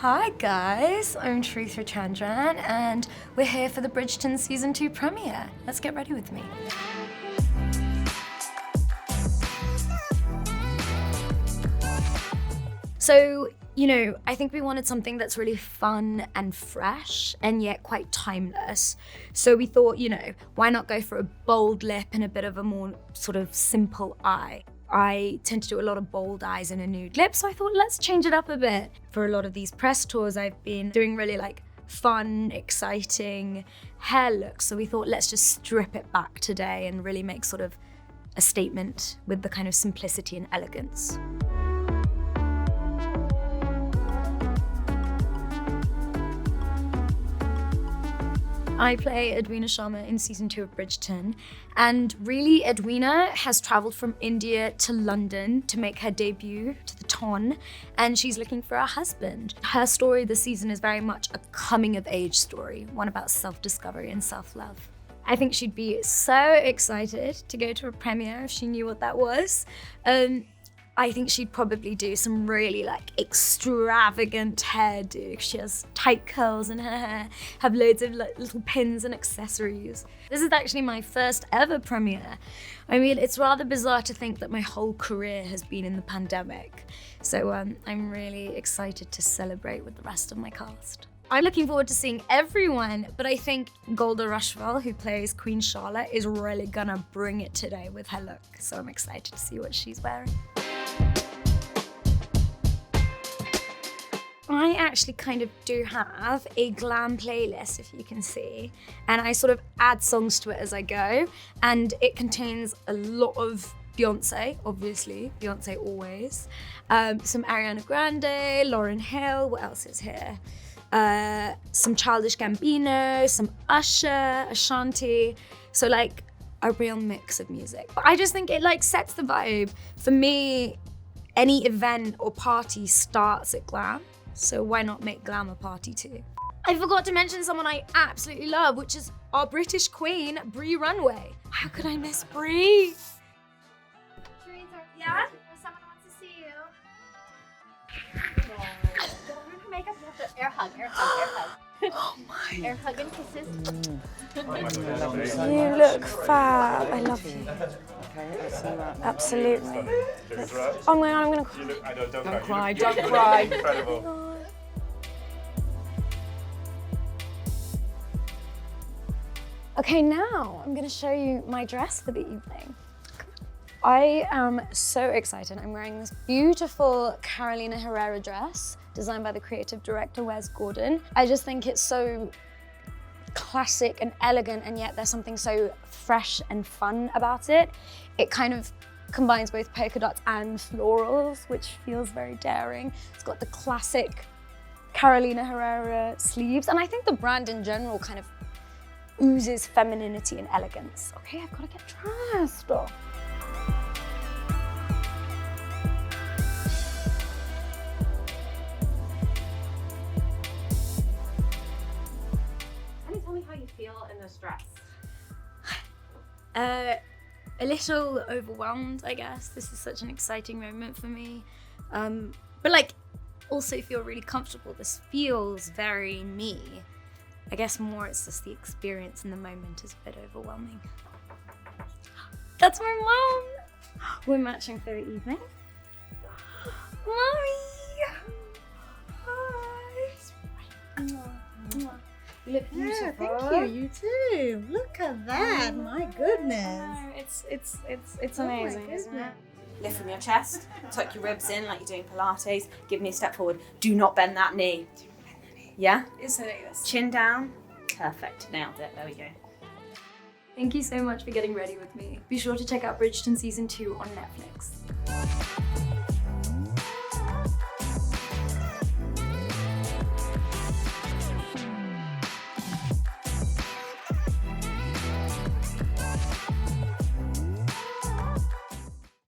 Hi guys, I'm Charithra Chandran and we're here for the Bridgerton Season 2 premiere. Let's get ready with me. So, I think we wanted something that's really fun and fresh and yet quite timeless. So we thought, why not go for a bold lip and a bit of a more sort of simple eye? I tend to do a lot of bold eyes and a nude lip, so I thought let's change it up a bit. For a lot of these press tours, I've been doing really fun, exciting hair looks. So we thought let's just strip it back today and really make sort of a statement with the kind of simplicity and elegance. I play Edwina Sharma in season 2 of Bridgerton, and really Edwina has traveled from India to London to make her debut to the Ton, and she's looking for a husband. Her story this season is very much a coming of age story, one about self-discovery and self-love. I think she'd be so excited to go to a premiere if she knew what that was. I think she'd probably do some really extravagant hairdo. She has tight curls in her hair, have loads of little pins and accessories. This is actually my first ever premiere. I mean, it's rather bizarre to think that my whole career has been in the pandemic. So I'm really excited to celebrate with the rest of my cast. I'm looking forward to seeing everyone, but I think Golda Rushwell, who plays Queen Charlotte, is really gonna bring it today with her look. So I'm excited to see what she's wearing. I actually kind of do have a Glam playlist, if you can see, and I sort of add songs to it as I go, and it contains a lot of Beyonce, obviously, Beyonce always, some Ariana Grande, Lauryn Hill, what else is here? Some Childish Gambino, some Usher, Ashanti, so a real mix of music. But I just think it sets the vibe. For me, any event or party starts at Glam. So why not make Glam a party too? I forgot to mention someone I absolutely love, which is our British queen, Runway. How could I miss Brie? Charithra, yeah? Someone wants to see you. Don't ruin her makeup. You have to air hug. Oh my. Air hug and kisses. You look fab. I love you. Okay, I see that. Absolutely. Oh my God, I'm gonna cry. Don't cry, don't cry. Incredible. Okay, now I'm gonna show you my dress for the evening. I am so excited. I'm wearing this beautiful Carolina Herrera dress designed by the creative director, Wes Gordon. I just think it's so classic and elegant, and yet there's something so fresh and fun about it. It kind of combines both polka dots and florals, which feels very daring. It's got the classic Carolina Herrera sleeves, and I think the brand in general kind of oozes femininity and elegance. Okay, I've got to get dressed. Tell me how you feel in this dress. A little overwhelmed, I guess. This is such an exciting moment for me. But also feel really comfortable. This feels very me. I guess more it's just the experience in the moment is a bit overwhelming. That's my mom. We're matching for the evening. Mommy! Hi. You look beautiful. Yeah, thank you. You too. Look at that. My goodness. It's amazing, isn't it? Lift from your chest, tuck your ribs in like you're doing Pilates, give me a step forward. Do not bend that knee. Yeah? It's like this. Chin down. Perfect. Nailed it. There we go. Thank you so much for getting ready with me. Be sure to check out Bridgeton Season 2 on Netflix.